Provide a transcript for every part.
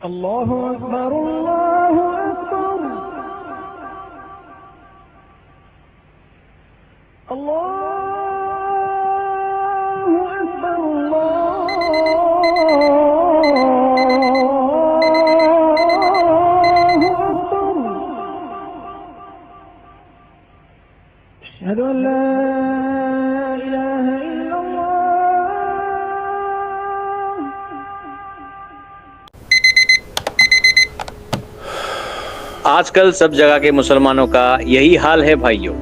اللہ اکبر اللہ اکبر اللہ اکبر اللہ اکبر اشہد ان لا الہ الا اللہ. آج کل سب جگہ کے مسلمانوں کا یہی حال ہے بھائیوں،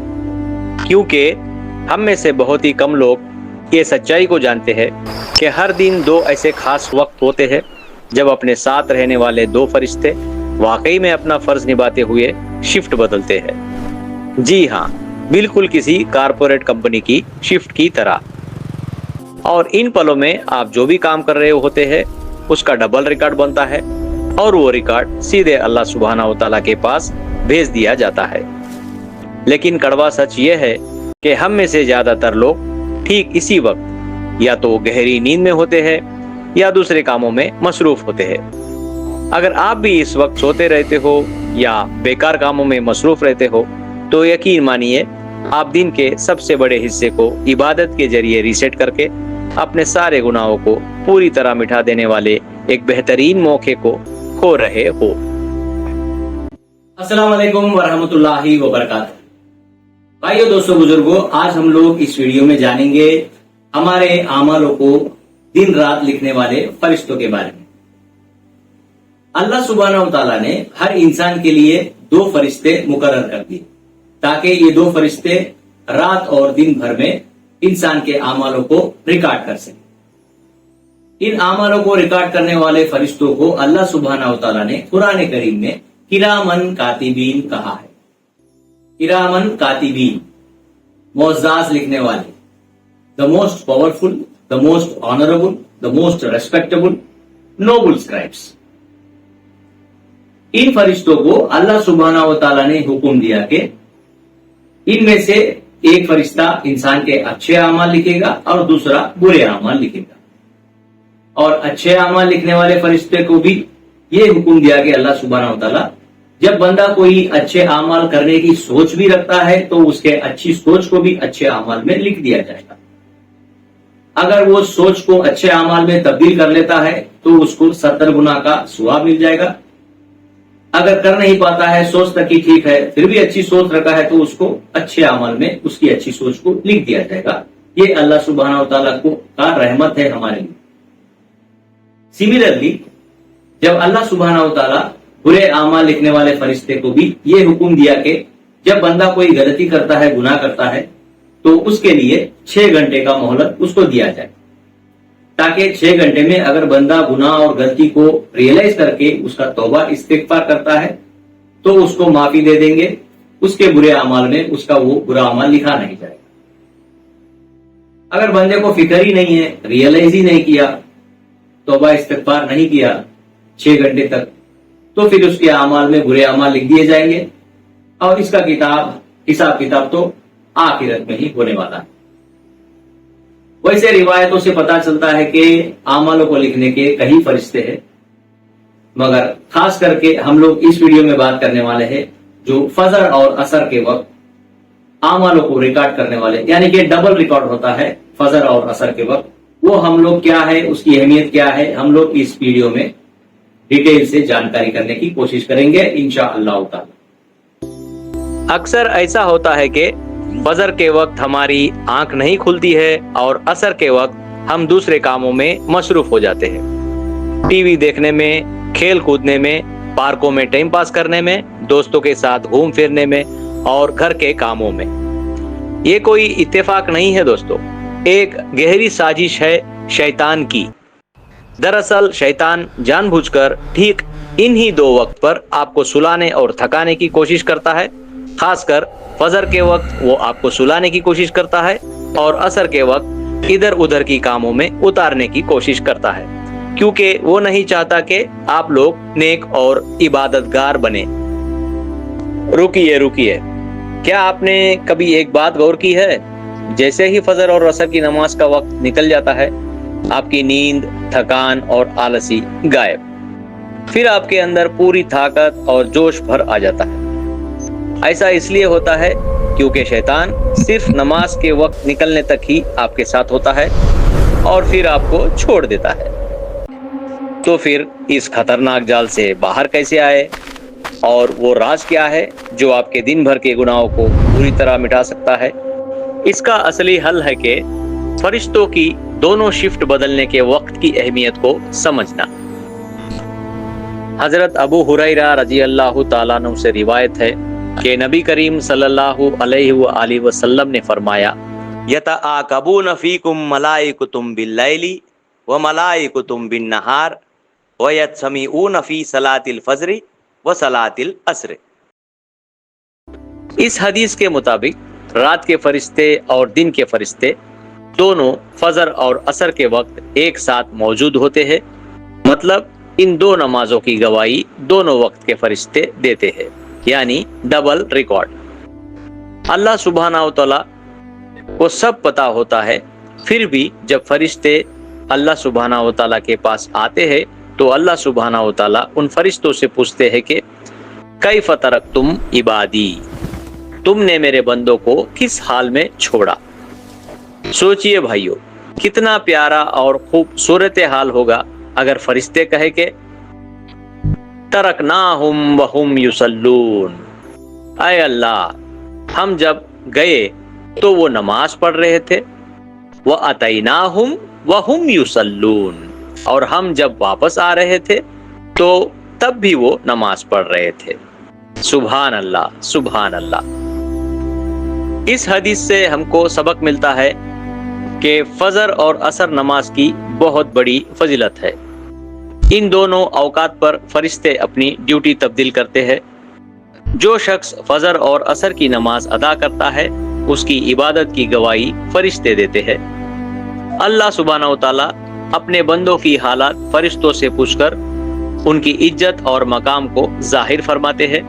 کیونکہ ہم میں سے بہت ہی کم لوگ یہ سچائی کو جانتے ہیں کہ ہر دن دو ایسے خاص وقت ہوتے ہیں جب اپنے ساتھ رہنے والے دو فرشتے واقعی میں اپنا فرض نبھاتے ہوئے شفٹ بدلتے ہیں. جی ہاں، بالکل کسی کارپوریٹ کمپنی کی شفٹ کی طرح. اور ان پلوں میں آپ جو بھی کام کر رہے ہوتے ہیں اس کا ڈبل ریکارڈ بنتا ہے اور وہ ریکارڈ سیدھے اللہ سبحانہ و تعالیٰ کے پاس بھیج دیا جاتا ہے. لیکن کڑوا سچ یہ ہے کہ ہم میں سے زیادہ تر لوگ ٹھیک اسی وقت یا تو گہری نیند میں ہوتے ہیں یا دوسرے کاموں میں مصروف ہوتے ہیں. اگر آپ بھی اس وقت سوتے رہتے ہو یا بیکار کاموں میں مصروف رہتے ہو تو یقین مانیے آپ دن کے سب سے بڑے حصے کو عبادت کے ذریعے ریسیٹ کر کے اپنے سارے گناہوں کو پوری طرح مٹا دینے والے ایک بہترین موقع کو کھو رہے ہو. السلام علیکم ورحمۃ اللہ وبرکاتہ. بھائیو، دوستو، بزرگوں، آج ہم لوگ اس ویڈیو میں جانیں گے ہمارے اعمالوں کو دن رات لکھنے والے فرشتوں کے بارے میں. اللہ سبحانہ و تعالیٰ نے ہر انسان کے لیے دو فرشتے مقرر کر دیے تاکہ یہ دو فرشتے رات اور دن بھر میں انسان کے اعمالوں کو ریکارڈ کر سکیں. ان اعمالوں کو ریکارڈ کرنے والے فرشتوں کو اللہ سبحانہ و تعالیٰ نے قرآن کریم میں کرامن کاتبین کہا ہے. کرامن کاتبین، معزز لکھنے والے، the most powerful, the most honourable, the most respectable, noble scribes. ان فرشتوں کو اللہ سبحانہ و تعالیٰ نے حکم دیا کہ ان میں سے ایک فرشتہ انسان کے اچھے اعمال لکھے گا اور دوسرا برے اعمال لکھے گا. اور اچھے اعمال لکھنے والے فرشتے کو بھی یہ حکم دیا کہ اللہ سبحانہ و تعالیٰ جب بندہ کوئی اچھے اعمال کرنے کی سوچ بھی رکھتا ہے تو اس کے اچھی سوچ کو بھی اچھے اعمال میں لکھ دیا جائے گا. اگر وہ سوچ کو اچھے اعمال میں تبدیل کر لیتا ہے تو اس کو 70 گنا کا ثواب مل جائے گا. اگر کر نہیں پاتا ہے، سوچ تک ہی ٹھیک ہے، پھر بھی اچھی سوچ رکھا ہے تو اس کو اچھے عمل میں اس کی اچھی سوچ کو لکھ دیا جائے گا. یہ اللہ سبحانہ و تعالیٰ کو کا رحمت ہے ہمارے لیے. سملرلی، جب اللہ سبحانہ و تعالیٰ برے اعمال لکھنے والے فرشتے کو بھی یہ حکم دیا کہ جب بندہ کوئی غلطی کرتا ہے، گناہ کرتا ہے، تو اس کے لیے 6 گھنٹے کا مہلت اس کو دیا جائے تاکہ 6 گھنٹے میں اگر بندہ گناہ اور غلطی کو ریئلائز کر کے اس کا توبہ استغفار کرتا ہے تو اس کو معافی دے دیں گے. اس کے برے اعمال میں اس کا وہ برا عمل لکھا نہیں جائے گا. اگر بندے کو فکر ہی نہیں ہے، ریئلائز ہی نہیں کیا، توبہ استغفار نہیں کیا 6 گھنٹے تک، تو پھر اس کے اعمال میں برے اعمال لکھ دیے جائیں گے اور اس کا حساب کتاب تو آخرت میں ہی ہونے والا ہے. ویسے روایتوں سے پتا چلتا ہے کہ اعمالوں کو لکھنے کے کئی فرشتے ہیں، مگر خاص کر کے ہم لوگ اس ویڈیو میں بات کرنے والے ہیں جو فجر اور عصر کے وقت اعمالوں کو ریکارڈ کرنے والے، یعنی کہ ڈبل ریکارڈ ہوتا ہے فجر اور عصر کے وقت. وہ ہم لوگ کیا ہے، اس کی اہمیت کیا ہے، ہم لوگ اس ویڈیو میں ڈیٹیل سے جانکاری کرنے کی کوشش کریں گے انشاءاللہ تعالی. اکثر ایسا ہوتا ہے کہ فجر کے وقت ہماری آنکھ نہیں کھلتی ہے اور عصر کے وقت ہم دوسرے کاموں میں مصروف ہو جاتے ہیں، ٹی وی دیکھنے میں، کھیل کودنے میں، پارکوں میں ٹائم پاس کرنے میں، دوستوں کے ساتھ گھوم پھرنے میں اور گھر کے کاموں میں. یہ کوئی اتفاق نہیں ہے دوستو، ایک گہری سازش ہے شیطان کی. دراصل شیطان جان بوجھ کر ٹھیک انہی 2 وقت پر آپ کو سلانے اور تھکانے کی کوشش کرتا ہے. خاص کر فجر کے وقت وہ آپ کو سلانے کی کوشش کرتا ہے اور عصر کے وقت ادھر ادھر کی کاموں میں اتارنے کی کوشش کرتا ہے، کیونکہ وہ نہیں چاہتا کہ آپ لوگ نیک اور عبادت گار بنے. رکیے، کیا آپ نے کبھی ایک بات غور کی ہے؟ جیسے ہی فجر اور عصر کی نماز کا وقت نکل جاتا ہے، آپ کی نیند، تھکان اور آلسی غائب. फिर आपके अंदर पूरी ताकत और जोश भर आ जाता है। ऐसा इसलिए होता है क्योंकि शैतान सिर्फ नमाज के वक्त निकलने तक ही आपके साथ होता है और फिर आपको छोड़ देता है। तो फिर इस खतरनाक जाल से बाहर कैसे आए और वो राज क्या है जो आपके दिन भर के गुनाहों को पूरी तरह मिटा सकता है? इसका असली हल है कि फरिश्तों की दोनों शिफ्ट बदलने के वक्त की अहमियत को समझना। हजरत अबू हुरैरा रजी अल्लाह ताला अन्हु से रिवायत है कि नबी करीम सल्लल्लाहु अलैहि वसल्लम ने फरमाया, यतआकबून फीकुम मलाइकुतुम बिल्लैली व मलाइकुतुम बिन्नहार व यत्समीऊन फी सलातिल फज्र व सलातिल अस्र। इस हदीस के मुताबिक रात के फरिश्ते और दिन के फरिश्ते दोनों फजर और असर के वक्त एक साथ मौजूद होते हैं। मतलब इन दो नमाजों की गवाही दोनों वक्त के फरिश्ते देते हैं, यानी डबल रिकॉर्ड। अल्लाह सुब्हानहू व तआला को सब पता होता है, फिर भी जब फरिश्ते अल्लाह सुब्हानहू व तआला के पास आते हैं तो अल्लाह सुब्हानहू व तआला उन फरिश्तों से पूछते हैं कि कैफ तरकतुम इबादी, तुमने मेरे बंदों को किस हाल में छोड़ा। सोचिए भाइयों, कितना प्यारा और खूबसूरत हाल होगा अगर फरिश्ते कहे के तरकनाहुम वहुम युसल्लून, ऐ अल्लाह हम जब गए तो वो नमाज पढ़ रहे थे, व अतैनाहुम वहुम युसल्लून, और हम जब वापस आ रहे थे तो तब भी वो नमाज पढ़ रहे थे। सुभान अल्लाह, सुभान अल्लाह। इस हदीस से हमको सबक मिलता है कि फजर और असर नमाज की बहुत बड़ी फजीलत है। इन दोनों औकात पर फरिश्ते अपनी ड्यूटी तब्दील करते हैं। जो शख्स फजर और असर की नमाज अदा करता है उसकी इबादत की गवाही फरिश्ते देते हैं। अल्लाह सुब्हानहू व तआला अपने बंदों की हालात फरिश्तों से पूछकर उनकी इज्जत और मकाम को जाहिर फरमाते हैं।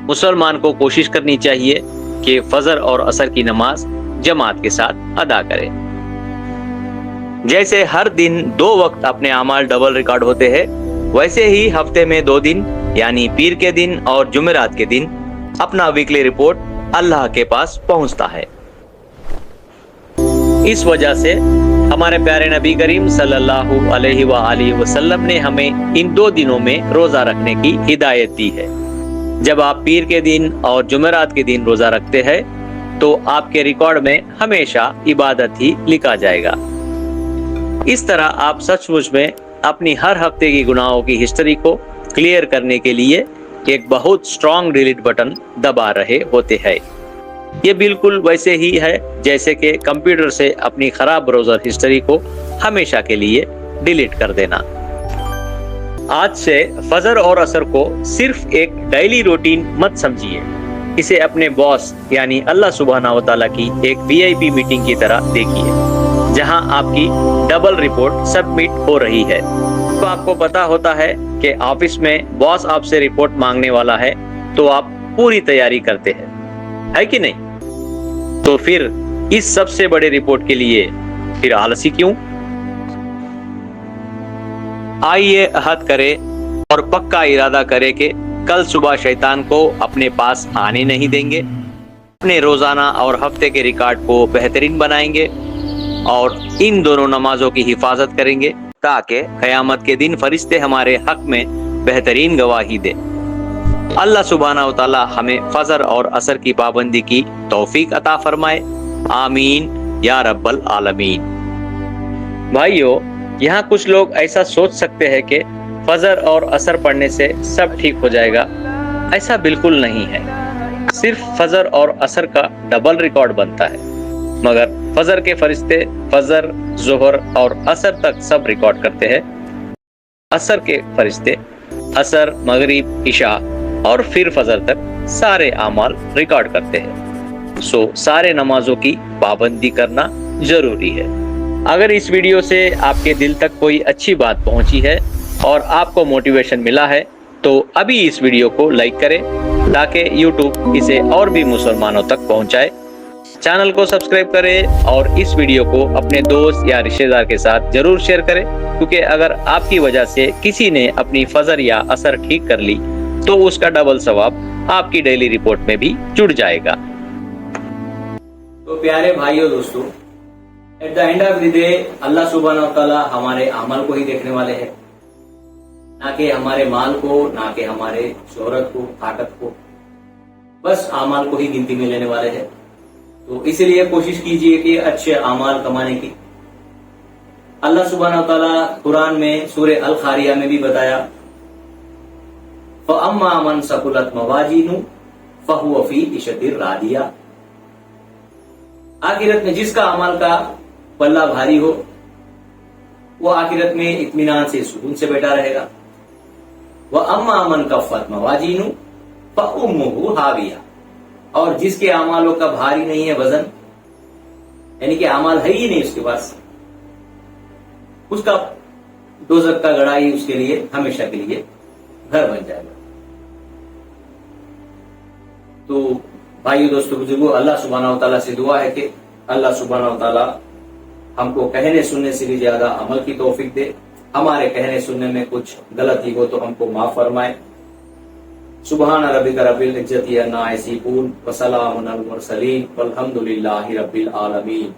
मुसलमान को कोशिश करनी चाहिए कि फजर और असर की नमाज जमात के साथ अदा करें। जैसे हर दिन 2 वक्त अपने अमाल डबल रिकॉर्ड होते हैं, वैसे ही हफ्ते में 2 दिन यानी पीर के दिन और जुमेरात के दिन अपना वीकली रिपोर्ट अल्लाह के पास पहुंचता है। इस वजह से हमारे प्यारे नबी करीम सल्लल्लाहु अलैहि वसल्लम ने हमें इन 2 दिनों में रोजा रखने की हिदायत दी है। जब आप पीर के दिन और जुमेरात के दिन रोजा रखते हैं तो आपके रिकॉर्ड में हमेशा इबादत ही लिखा जाएगा। इस तरह आप सचमुच में अपनी हर हफ्ते की गुनाहों की हिस्ट्री को क्लियर करने के लिए एक बहुत स्ट्रॉन्ग डिलीट बटन दबा रहे होते हैं। ये बिल्कुल वैसे ही है जैसे कि कंप्यूटर से अपनी खराब ब्राउजर हिस्ट्री को हमेशा के लिए डिलीट कर देना। आज से फजर और असर को सिर्फ एक डेली रूटीन मत समझिए, इसे अपने बॉस यानी अल्लाह सुब्हानहू व तआला की एक VIP मीटिंग की तरह देखिए, जहां आपकी डबल रिपोर्ट सबमिट हो रही है। तो आपको पता होता है कि ऑफिस में बॉस आपसे रिपोर्ट मांगने वाला है तो आप पूरी तैयारी करते हैं, है कि नहीं? तो फिर इस सबसे बड़े रिपोर्ट के लिए फिर आलसी क्यों? आइए अहद करें और पक्का इरादा करें कि कल सुबह शैतान को अपने पास आने नहीं देंगे, अपने रोजाना और हफ्ते के रिकॉर्ड को बेहतरीन बनाएंगे और इन दोनों नमाजों की हिफाजत करेंगे ताकि क़यामत के दिन फरिश्ते हमारे हक में बेहतरीन गवाही दे। अल्लाह सुब्हानहू व तआला हमें फजर और असर की पाबंदी की तौफीक अता फरमाए। आमीन या रब्बल आलमीन। भाइयों, यहाँ कुछ लोग ऐसा सोच सकते हैं कि फजर और असर पढ़ने से सब ठीक हो जाएगा। ऐसा बिल्कुल नहीं है। सिर्फ फजर और असर का डबल रिकॉर्ड बनता है, मगर फजर के फरिश्ते फजर, जोहर और असर तक सब रिकॉर्ड करते हैं। असर के फरिश्ते असर, मगरिब, इशा और फिर फजर तक सारे आमाल रिकॉर्ड करते हैं। सो सारे नमाजों की पाबंदी करना जरूरी है। अगर इस वीडियो से आपके दिल तक कोई अच्छी बात पहुंची है और आपको मोटिवेशन मिला है तो अभी इस वीडियो को लाइक करें ताकि YouTube इसे और भी मुसलमानों तक पहुंचाए। चैनल को सब्सक्राइब करें और इस वीडियो को अपने दोस्त या रिश्तेदार के साथ जरूर शेयर करें, क्योंकि अगर आपकी वजह से किसी ने अपनी फजर या असर ठीक कर ली तो उसका डबल सवाब आपकी डेली रिपोर्ट में भी जुड़ जाएगा। तो प्यारे भाइयों दोस्तों, at the end of the day Allah सुब्हानहू व तआला हमारे अमल को ही देखने वाले हैं, ना कि हमारे माल को, ना कि हमारे शोहरत को, ताकत को। बस अमाल को ही गिनती में लेने वाले हैं। तो इसीलिए कोशिश कीजिए कि अच्छे अमाल कमाने की। अल्लाह सुब्हानहू व तआला कुरान में सूरह अल खारिया में भी बताया, फअम्मा मन सकुलत मवाजीनु फहुव फी इशतिर रादिया। आखिरत में जिसका अमल का पल्ला भारी हो वो आखिरत में इत्मीनान से, सुकून से बैठा रहेगा। वह अम्मा मन कफ़त मवाजीनु फउम्मुहु हाविया। और जिसके अमालों का भारी नहीं है वजन, यानी कि अमाल है ही नहीं उसके पास, उसका दोज़ख का गड़ा ही उसके लिए हमेशा के लिए घर बन जाएगा। तो भाइयों दोस्तों बुजुर्गों, अल्लाह सुब्हानहू व तआला से दुआ है कि अल्लाह सुब्हानहू व तआला हमको कहने सुनने से भी ज्यादा अमल की तौफीक दे। हमारे कहने सुनने में कुछ गलती हो तो हमको माफ फरमाए। सुबहान रब्बिका रब्बिल इज्जति अम्मा यसिफून व सलामुन अलल मुरसलीन वल्हम्दुलिल्लाहि रब्बिल आलमीन।